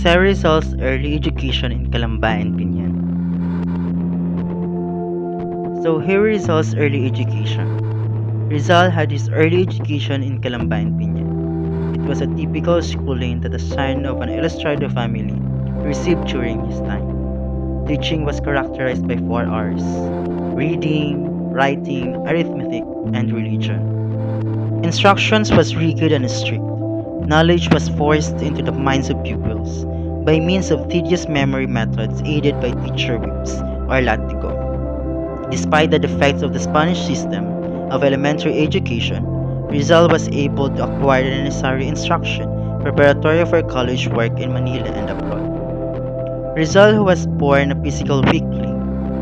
Jose Rizal's early education in Calamba and Binan. So here Rizal's early education. Rizal had his early education in Calamba and Binan. It was a typical schooling that the son of an illustrated family received during his time. Teaching was characterized by 4 R's: reading, writing, arithmetic, and religion. Instructions was rigid and strict. Knowledge was forced into the minds of pupils by means of tedious memory methods aided by teacher whips or latigo. Despite the defects of the Spanish system of elementary education, Rizal was able to acquire the necessary instruction preparatory for college work in Manila and abroad. Rizal, who was born a physical weakling,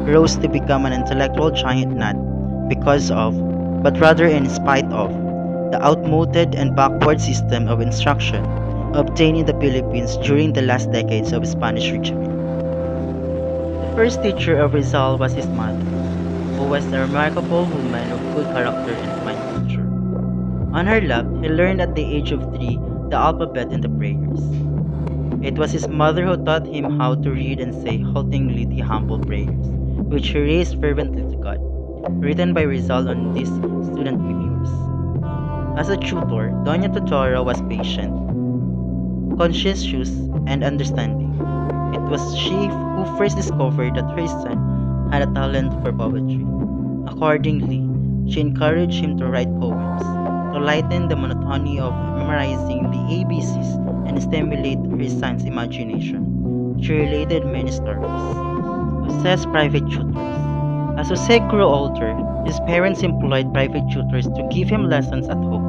rose to become an intellectual giant not because of, but rather in spite of, the outmoded and backward system of instruction obtained in the Philippines during the last decades of Spanish regime. The first teacher of Rizal was his mother, who was a remarkable woman of good character and fine nature. On her lap, he learned at the age of 3 the alphabet and the prayers. It was his mother who taught him how to read and say haltingly the humble prayers, which he raised fervently to God, written by Rizal on these student mirrors. As a tutor, Doña Tutora was patient, conscientious, and understanding. It was she who first discovered that her son had a talent for poetry. Accordingly, she encouraged him to write poems, to lighten the monotony of memorizing the ABCs and stimulate her son's imagination. She related many stories. Jose's private tutors. As Jose grew older, his parents employed private tutors to give him lessons at home.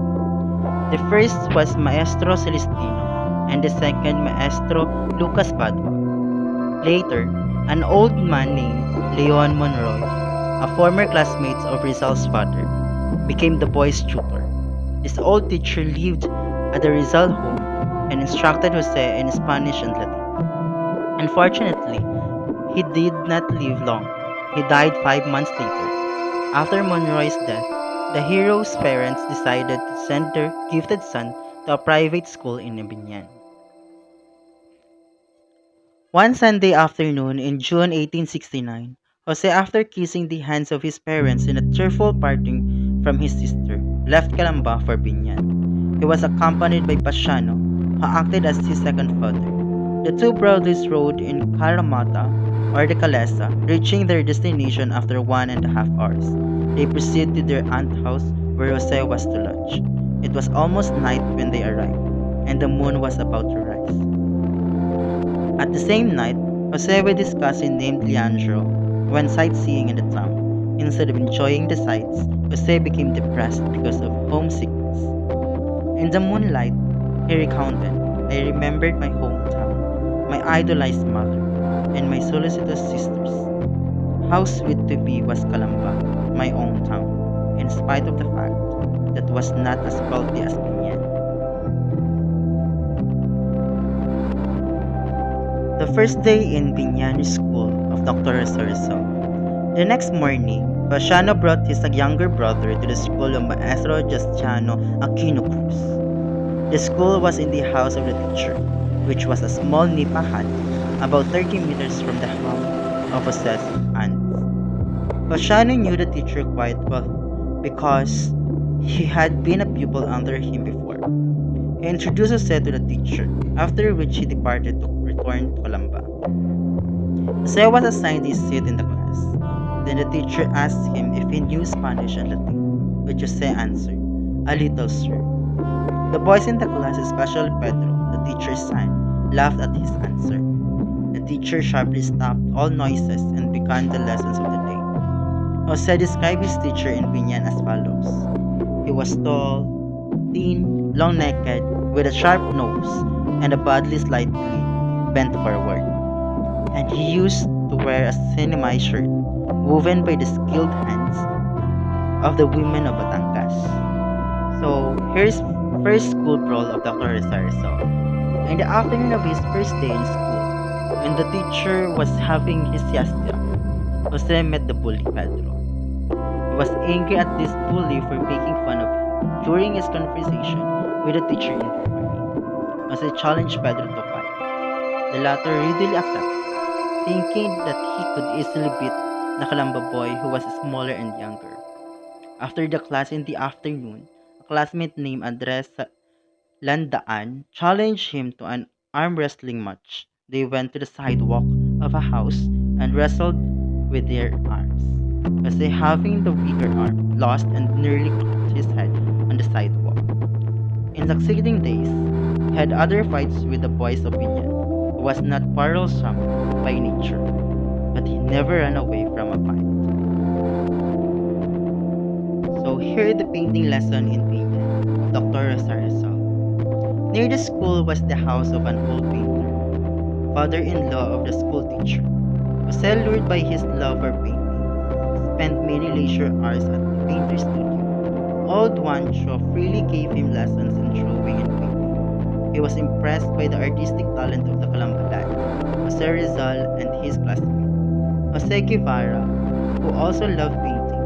The first was Maestro Celestino and the second Maestro Lucas Padua. Later, an old man named Leon Monroy, a former classmate of Rizal's father, became the boy's tutor. This old teacher lived at the Rizal home and instructed Jose in Spanish and Latin. Unfortunately, he did not live long. He died 5 months later. After Monroy's death, the hero's parents decided to send their gifted son to a private school in Binan. One Sunday afternoon in June 1869, Jose, after kissing the hands of his parents in a tearful parting from his sister, left Calamba for Binan. He was accompanied by Pasiano, who acted as his second father. The two brothers rode in Karamata or the Calesa, reaching their destination after 1.5 hours. They proceeded to their aunt's house where Jose was to lodge. It was almost night when they arrived, and the moon was about to rise. At the same night, Jose with his cousin named Leandro went sightseeing in the town. Instead of enjoying the sights, Jose became depressed because of homesickness. In the moonlight, he recounted, I remembered my hometown, my idolized mother, and my solicitous sisters. How sweet to be was Calamba, my own town, in spite of the fact that it was not as wealthy as Binan. The first day in Binan school of Dr. Rizal. The next morning, Pasiano brought his younger brother to the school of Maestro Justiano Aquino Cruz. The school was in the house of the teacher, which was a small nipa hut about 30 meters from the home of Jose's aunt. Pasiano knew the teacher quite well because he had been a pupil under him before. He introduced Jose to the teacher, after which he departed to return to Calamba. Jose was assigned his seat in the class. Then the teacher asked him if he knew Spanish and Latin, which Jose answered, a little, sir. The boys in the class, especially Pedro, the teacher's son, laughed at his answer. The teacher sharply stopped all noises and began the lessons of the day. Jose described his teacher in Binan as follows. He was tall, thin, long-necked, with a sharp nose and a body slightly bent forward. And he used to wear a cinema shirt woven by the skilled hands of the women of Batangas. So, here's first school brawl of Dr. Rizal. In the afternoon of his first day in school, when the teacher was having his siesta, Jose met the bully Pedro. He was angry at this bully for making fun of him during his conversation with the teacher in the morning. Jose challenged Pedro to fight. The latter readily accepted, thinking that he could easily beat the Calamba boy who was smaller and younger. After the class in the afternoon, a classmate named Andres Landaan challenged him to an arm wrestling match. They went to the sidewalk of a house and wrestled with their arms. Jose, having the weaker arm, lost and nearly cracked his head on the sidewalk. In succeeding days, he had other fights with the boy's opinion. He was not quarrelsome by nature, but he never ran away from a fight. So here is the painting lesson in Piña, Dr. Rizal. Near the school was the house of an old painter, father-in-law of the school teacher. Jose, lured by his love for painting, spent many leisure hours at the painter's studio. Old Juancho freely gave him lessons in drawing and painting. He was impressed by the artistic talent of the Calamba lad, Jose Rizal and his classmate. Jose Guevara, who also loved painting,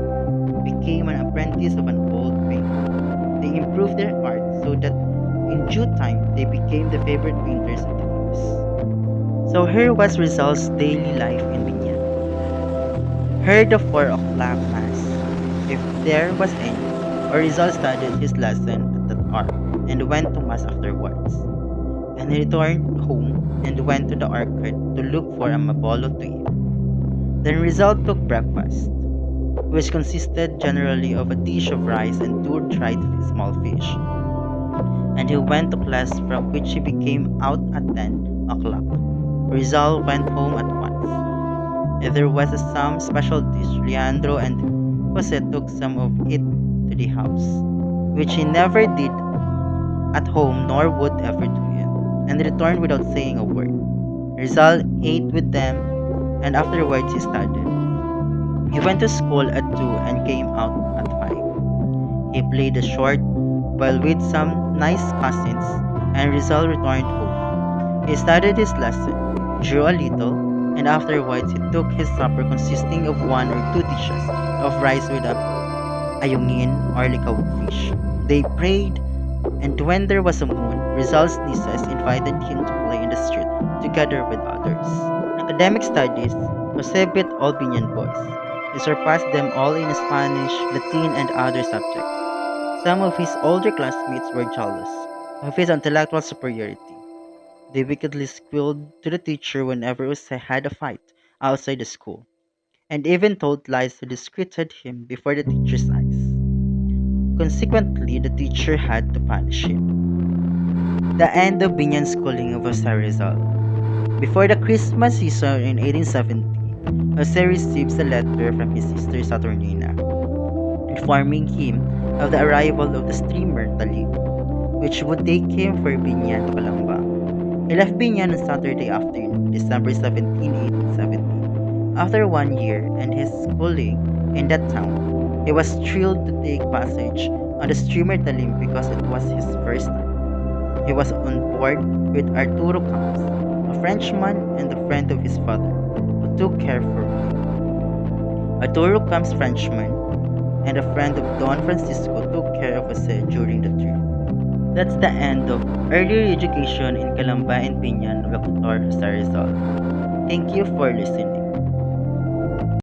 became an apprentice of an old painter. They improved their art so that in due time they became the favorite painters of the class. So here was Rizal's daily life in Binyan. Heard the 4 o'clock mass, if there was any, or Rizal studied his lesson at that hour and went to mass afterwards. And he returned home and went to the orchard to look for a mabolo to eat. Then Rizal took breakfast, which consisted generally of a dish of rice and 2 dried small fish. And he went to class, from which he became out at 10 o'clock. Rizal went home at once. If there was some special dish, Leandro and Jose took some of it to the house, which he never did at home nor would ever do it, and returned without saying a word. Rizal ate with them, and afterwards he studied. He went to school at 2 and came out at 5. He played a short while with some nice cousins, and Rizal returned home. He studied his lesson, drew a little, and afterwards he took his supper consisting of 1 or 2 dishes of rice with a ayungin or likawang fish. They prayed, and when there was a moon, Rizal's nieces invited him to play in the street together with others. In academic studies, Jose beat all Binyan boys. He surpassed them all in Spanish, Latin, and other subjects. Some of his older classmates were jealous of his intellectual superiority. They wickedly squealed to the teacher whenever Jose had a fight outside the school, and even told lies to discredit him before the teacher's eyes. Consequently, the teacher had to punish him. The end of Binyan schooling of Jose Rizal. Before the Christmas season in 1870, Jose receives a letter from his sister Saturnina, informing him of the arrival of the steamer Talim, which would take him from Binyan to Calamba. He left Binyan on Saturday afternoon, December 17, 1870. After 1 year and his schooling in that town, he was thrilled to take passage on the steamer Talim because it was his first time. He was on board with Arturo Camps, a Frenchman and a friend of his father, who took care for him. Arturo Camps, Frenchman, and a friend of Don Francisco took care of Jose during the trip. That's the end of early education in Calamba and Binan of Dr. Jose Rizal. Thank you for listening.